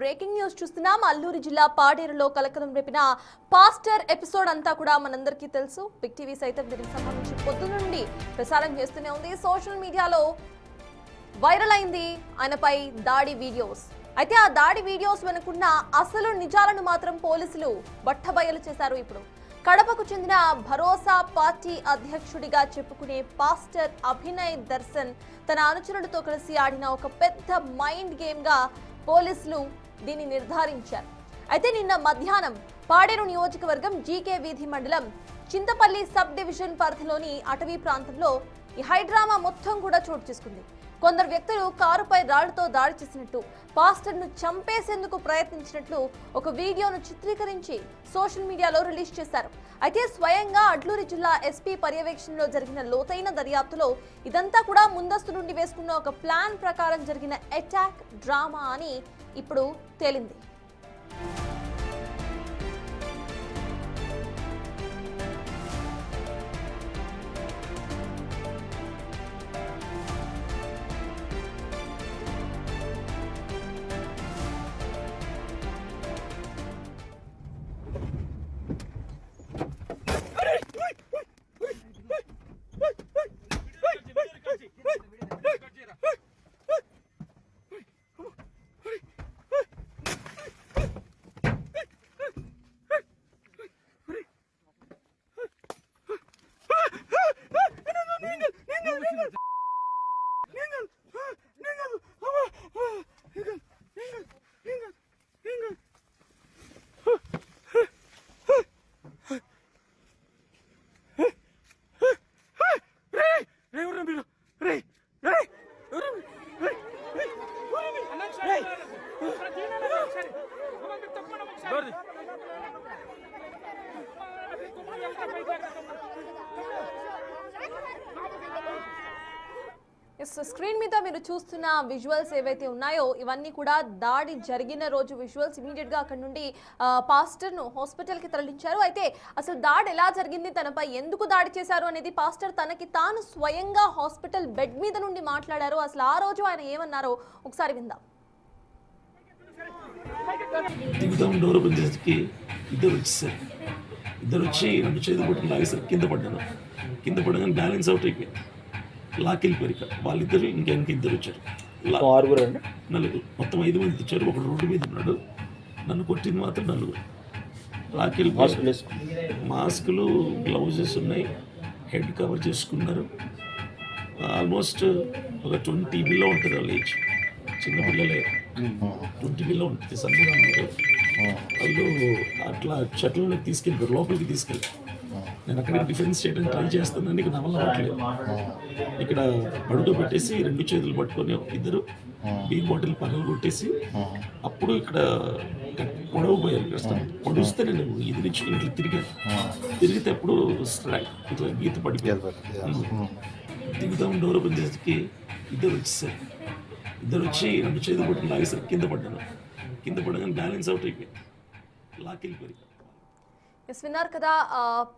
Breaking news చూస్తున్నాం. అల్లూరి జిల్లా పాడేరులో కలకలం రేపిన పాస్టర్ ఎపిసోడ్ అంతా కూడా మనందరికీ తెలుసు. బిగ్ టీవీ సైతం దీనికి సంబంధించి పొద్దున నుండి ప్రసారం చేస్తూనే ఉంది. సోషల్ మీడియాలో వైరల్ అయింది ఆయనపై దాడి వీడియోస్. అయితే ఆ దాడి వీడియోస్ వెనుకున్న అసలు నిజాలను మాత్రం పోలీసులు బట్టబయలు చేశారు. ఇప్పుడు కడపకు చెందిన భరోసా పార్టీ అధ్యక్షుడిగా చెప్పుకునే పాస్టర్ అభినయ్ దర్శన్ తన అనుచరులతో కలిసి ఆడిన ఒక పెద్ద మైండ్ గేమ్ గా పోలీసులు దీన్ని నిర్ధారించారు. అయితే నిన్న మధ్యాహ్నం పాడేరు నియోజకవర్గం జీకే వీధి మండలం చింతపల్లి సబ్ డివిజన్ పరిధిలోని అటవీ ప్రాంతంలో ఈ హైడ్రామా మొత్తం కూడా చోటు చేసుకుంది. కొందరు వ్యక్తులు కారుపై రాళ్లతో దాడి చేసినట్టు, పాస్టర్ను చంపేసేందుకు ప్రయత్నించినట్లు ఒక వీడియోను చిత్రీకరించి సోషల్ మీడియాలో రిలీజ్ చేశారు. అయితే స్వయంగా అడ్లూరి జిల్లా ఎస్పీ పర్యవేక్షణలో జరిగిన లోతైన దర్యాప్తులో ఇదంతా కూడా ముందస్తు నుండి వేసుకున్న ఒక ప్లాన్ ప్రకారం జరిగిన అటాక్ డ్రామా అని ఇప్పుడు తేలింది. స్క్రీన్ మీద మీరు చూస్తున్న విజువల్స్ ఏవైతే ఉన్నాయో ఇవన్నీ కూడా దాడి జరిగిన రోజు విజువల్స్. ఇమీడియట్ గా అక్కడ నుండి పాస్టర్ ను హాస్పిటల్ కి తరలించారు. అయితే అసలు దాడి ఎలా జరిగింది, తనపై ఎందుకు దాడి చేశారు అనేది పాస్టర్ తనకి తాను స్వయంగా హాస్పిటల్ బెడ్ మీద నుండి మాట్లాడారు. అసలు ఆ రోజు ఆయన ఏమన్నారో ఒకసారి విందాం. ఇద్దరు వచ్చి రెండు చేతులు పట్టుకుని లాగేసరికి కింద పడగానే బ్యాలెన్స్ అవుట్ అయిపోయింది. లాకెళ్ళిపోయారు. వాళ్ళిద్దరు ఇంకెనక ఇద్దరు వచ్చారు. నలుగురు, మొత్తం 5 మంది వచ్చారు. ఒకడు రోడ్డు మీద ఉన్నాడు. నన్ను కొట్టింది మాత్రం నలుగురు. లాకెళ్ళిపోయారు. మాస్కులు, గ్లౌజెస్ ఉన్నాయి, హెడ్ కవర్ చేసుకున్నారు. ఆల్మోస్ట్ ఒక 20 బిలో ఉంటుంది వాళ్ళ ఏజ్. చిన్నపిల్లలే 20 బిలో ఉంటుంది. సన్నగా ఉన్నారు. వాళ్ళు అట్లా చెట్లలోకి తీసుకెళ్ళిపోయారు, లోపలికి తీసుకెళ్ళారు. నేను అక్కడికి డిఫెన్స్ చేయడానికి ట్రై చేస్తున్నాను. ఇక్కడ నవల రావట్లేదు. ఇక్కడ పడుకో పెట్టేసి 2 చేతులు పట్టుకొని ఇద్దరు బీర్ బాటిల్ పగలు కొట్టేసి అప్పుడు ఇక్కడ పొడవపోయారు. పొడిస్తే నేను ఇది నుంచి ఇట్లా తిరిగితే అప్పుడు ఇట్లా గీత పడిపోయారు. దిగుతాం డోర్ ఓపెన్ చేసేకి ఇద్దరు వచ్చి 2 చేతులు పట్టుకుని లాగేసరికి కింద పడగానే బ్యాలెన్స్ అవుట్ అయిపోయింది. లాకెళ్ళిపోయారు. విన్నారు కదా,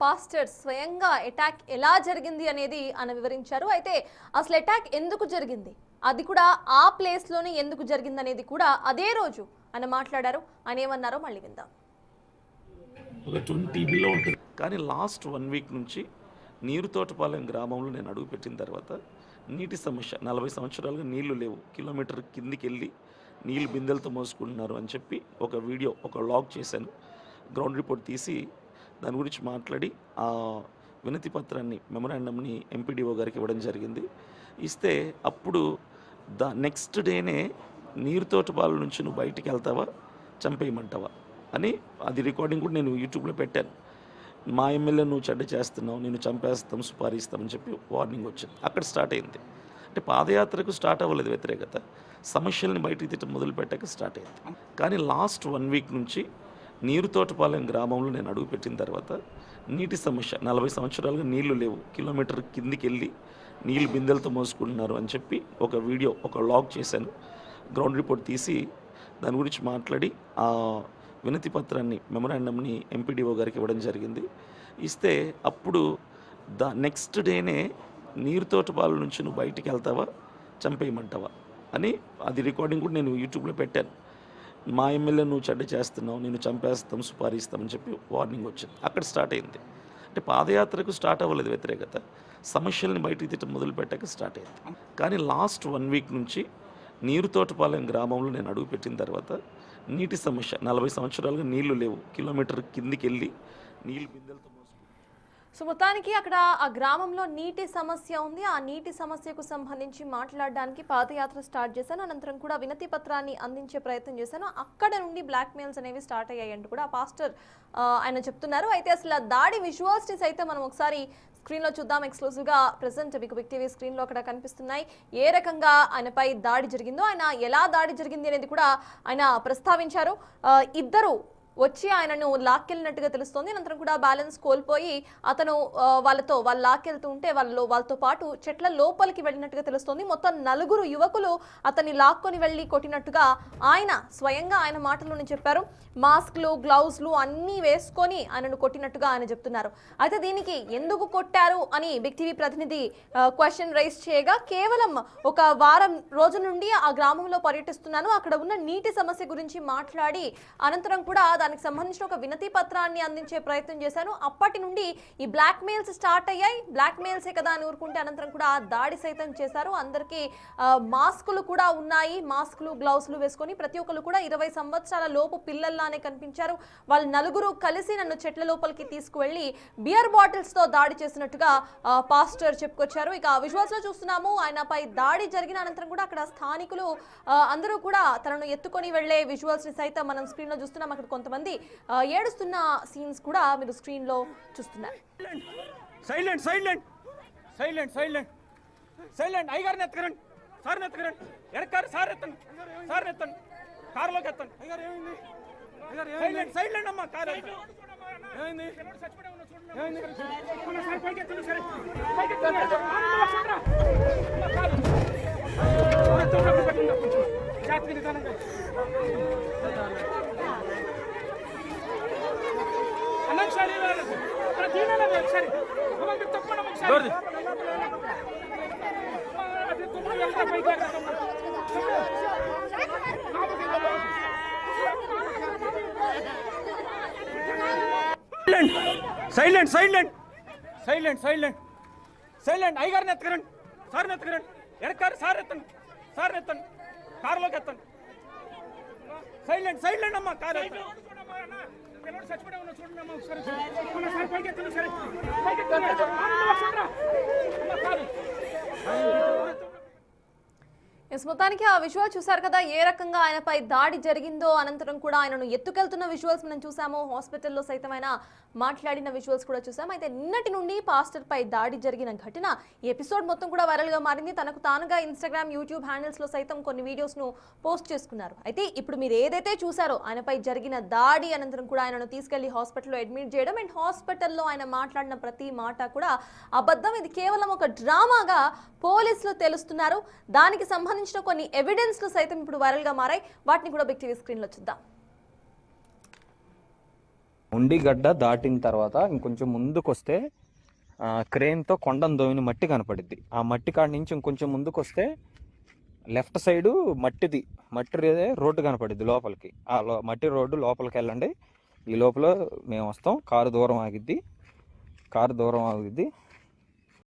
పాస్టర్ స్వయంగా అటాక్ ఎలా జరిగింది అనేది ఆయన వివరించారు. అయితే అసలు అటాక్ ఎందుకు జరిగింది, అది కూడా ఆ ప్లేస్ లోనే ఎందుకు జరిగింది అనేది కూడా అదే రోజు ఆయన మాట్లాడారు. ఆయన ఏమన్నారో మళ్ళీ విందాం. ఒక 20 బిలో ఉంటుంది. కానీ లాస్ట్ 1 వీక్ నుంచి నీరుతోటపాలెం గ్రామంలో నేను అడుగుపెట్టిన తర్వాత నీటి సమస్య, 40 సంవత్సరాలుగా నీళ్లు లేవు, కిలోమీటర్ కిందికి వెళ్ళి నీళ్ళు బిందెలతో మోసుకుంటున్నారు అని చెప్పి ఒక వీడియో, ఒక వ్లాగ్ చేశాను. గ్రౌండ్ రిపోర్ట్ తీసి దాని గురించి మాట్లాడి ఆ వినతి పత్రాన్ని, మెమరాండంని ఎంపీడీఓ గారికి ఇవ్వడం జరిగింది. ఇస్తే అప్పుడు నెక్స్ట్ డేనే నీరుతోటపాలెం నుంచి నువ్వు బయటికి వెళ్తావా, చంపేయమంటావా అని అది రికార్డింగ్ కూడా నేను యూట్యూబ్లో పెట్టాను. మా ఎమ్మెల్యే నువ్వు చెడ్డ చేస్తున్నావు, నేను చంపేస్తాం, సుపారిస్తామని చెప్పి వార్నింగ్ వచ్చింది. అక్కడ స్టార్ట్ అయింది. అంటే పాదయాత్రకు స్టార్ట్ అవ్వలేదు వ్యతిరేకత, సమస్యల్ని బయటికి తిట్టడం మొదలు పెట్టాక స్టార్ట్ అయింది. కానీ లాస్ట్ 1 వీక్ నుంచి నీరుతోటపాలెం గ్రామంలో నేను అడుగుపెట్టిన తర్వాత నీటి సమస్య, 40 సంవత్సరాలుగా నీళ్లు లేవు, కిలోమీటర్ కిందికి వెళ్ళి నీళ్ళు బిందెలతో మోసుకుంటున్నారు అని చెప్పి ఒక వీడియో, ఒక వ్లాగ్ చేశాను. గ్రౌండ్ రిపోర్ట్ తీసి దాని గురించి మాట్లాడి ఆ వినతి పత్రాన్ని, మెమరాండంని ఎంపీడీఓ గారికి ఇవ్వడం జరిగింది. ఇస్తే అప్పుడు నెక్స్ట్ డేనే నీరుతోటపాలెం నుంచి నువ్వు బయటికి వెళ్తావా, చంపేయమంటావా అని అది రికార్డింగ్ కూడా నేను యూట్యూబ్లో పెట్టాను. మా ఎమ్మెల్యే నువ్వు చెడ్డ చేస్తున్నావు, నేను చంపేస్తాం, సుపారీస్తామని చెప్పి వార్నింగ్ వచ్చింది. అక్కడ స్టార్ట్ అయింది. అంటే పాదయాత్రకు స్టార్ట్ అవ్వలేదు వ్యతిరేకత, సమస్యల్ని బయటికి తిట్టం మొదలుపెట్టాక స్టార్ట్ అయింది. కానీ లాస్ట్ 1 వీక్ నుంచి నీరుతోటపాలెం గ్రామంలో నేను అడుగుపెట్టిన తర్వాత నీటి సమస్య, 40 సంవత్సరాలుగా నీళ్లు లేవు, కిలోమీటర్ కిందికి వెళ్ళి నీళ్ళు బిందెలతో సో మొత్తానికి అక్కడ ఆ గ్రామంలో నీటి సమస్య ఉంది. ఆ నీటి సమస్యకు సంబంధించి మాట్లాడడానికి పాదయాత్ర స్టార్ట్ చేశాను. అనంతరం కూడా వినతి పత్రాన్ని అందించే ప్రయత్నం చేశాను. అక్కడ నుండి బ్లాక్ మెయిల్స్ అనేవి స్టార్ట్ అయ్యాయంటూ కూడా ఆ పాస్టర్ ఆయన చెప్తున్నారు. అయితే అసలు ఆ దాడి విజువల్స్ని సైతం మనం ఒకసారి స్క్రీన్లో చూద్దాం. ఎక్స్క్లూజివ్గా ప్రెసెంట్ మీకు బిగ్ టీవీ స్క్రీన్లో అక్కడ కనిపిస్తున్నాయి. ఏ రకంగా ఆయనపై దాడి జరిగిందో, ఆయన ఎలా దాడి జరిగింది అనేది కూడా ఆయన ప్రస్తావించారు. ఇద్దరు వచ్చి ఆయనను లాక్కెళ్ళినట్టుగా తెలుస్తోంది. అనంతరం కూడా బ్యాలెన్స్ కోల్పోయి అతను వాళ్ళు లాక్కెళ్తూ ఉంటే వాళ్ళతో పాటు చెట్ల లోపలికి వెళ్ళినట్టుగా తెలుస్తోంది. మొత్తం 4 యువకులు అతన్ని లాక్కొని వెళ్ళి కొట్టినట్టుగా ఆయన స్వయంగా ఆయన మాటల్లోనే చెప్పారు. మాస్క్లు, గ్లౌజ్లు అన్నీ వేసుకొని ఆయనను కొట్టినట్టుగా ఆయన చెప్తున్నారు. అయితే దీనికి ఎందుకు కొట్టారు అని బిగ్ టీవీ ప్రతినిధి క్వశ్చన్ రైజ్ చేయగా, కేవలం ఒక వారం రోజుల నుండి ఆ గ్రామంలో పర్యటిస్తున్నాను, అక్కడ ఉన్న నీటి సమస్య గురించి మాట్లాడి అనంతరం కూడా దానికి సంబంధించిన ఒక వినతి పత్రాన్ని అందించే ప్రయత్నం చేశాను. అప్పటి నుండి ఈ బ్లాక్ మెయిల్స్ స్టార్ట్ అయ్యాయి. బ్లాక్ మెయిల్సే కదా అని ఊరుకుంటే అనంతరం కూడా దాడి సైతం చేశారు. అందరికీ మాస్కులు కూడా ఉన్నాయి. మాస్కులు, గ్లౌస్లు వేసుకొని ప్రతి ఒక్కరు కూడా 20 సంవత్సరాల లోపు పిల్లల్లానే కనిపించారు. వాళ్ళు 4 కలిసి నన్ను చెట్ల లోపలికి తీసుకువెళ్ళి బియర్ బాటిల్స్ తో దాడి చేసినట్టుగా పాస్టర్ చెప్పుకొచ్చారు. ఇక విజువల్స్ లో చూస్తున్నాము, ఆయనపై దాడి జరిగిన అనంతరం కూడా అక్కడ స్థానికులు అందరూ కూడా తనను ఎత్తుకొని వెళ్లే విజువల్స్ ని సైతం మనం స్క్రీన్ లో చూస్తున్నాం. అక్కడ కొంతమంది ఏడుస్తున్న సీన్స్ కూడా మీరు స్క్రీన్ లో చూస్తున్నారు. Silent silent silent silent silent అయ్యగారిని ఎత్తకరండి, సార్ని ఎత్తకరండి, ఎడకారు సార్ ఎత్తండి, సార్ని ఎత్తండి, కారులోకి ఎత్తండి. సైలెంట్ సైలెంట్ అమ్మా, కారు ఏమైంది? Silent silent silent silent silent అయ్యగారిని ఎత్తకరండి, సార్ని ఎత్తకరండి, ఎడకారు సార్ ఎత్తండి, సార్ని ఎత్తండి, కారులోకి ఎత్తండి. సైలెంట్ సైలెంట్ అమ్మా, కారు మొత్తానికి ఆ విజువల్ చూసారు కదా, ఏ రకంగా ఆయనపై దాడి జరిగిందో. అనంతరం కూడా ఆయనను ఎత్తుకెళ్తున్న విజువల్స్ మనం చూసాము. హాస్పిటల్లో సైతం ఆయన మాట్లాడిన విజువల్స్ కూడా చూసాం. అయితే నిన్నటి నుండి పాస్టర్ పై దాడి జరిగిన ఘటన ఈ ఎపిసోడ్ మొత్తం కూడా వైరల్ గా మారింది. తనకు తానుగా ఇన్స్టాగ్రామ్, యూట్యూబ్ హ్యాండిల్స్ లో సైతం కొన్ని వీడియోస్ ను పోస్ట్ చేసుకున్నారు. అయితే ఇప్పుడు మీరు ఏదైతే చూసారో ఆయనపై జరిగిన దాడి అనంతరం కూడా ఆయనను తీసుకెళ్లి హాస్పిటల్లో అడ్మిట్ చేయడం అండ్ హాస్పిటల్లో ఆయన మాట్లాడిన ప్రతి మాట కూడా అబద్ధం, ఇది కేవలం ఒక డ్రామాగా పోలీసులు తెలుస్తున్నారు. దానికి సంబంధించిన కొన్ని ఎవిడెన్స్లు సైతం ఇప్పుడు వైరల్ గా మారాయి. వాటిని కూడా బిగ్ టీవీ స్క్రీన్ లో చూద్దాం. ఉండిగడ్డ దాటిన తర్వాత ఇంకొంచెం ముందుకు వస్తే క్రేన్తో కొండను దోవిన మట్టి కనపడిద్ది. ఆ మట్టి కాడ నుంచి ఇంకొంచెం ముందుకు వస్తే లెఫ్ట్ సైడు మట్టి రోడ్డు కనపడిద్ది లోపలికి. ఆ మట్టి రోడ్డు లోపలికి వెళ్ళండి. ఈ లోపల మేము వస్తాం. కారు దూరం ఆగిద్ది.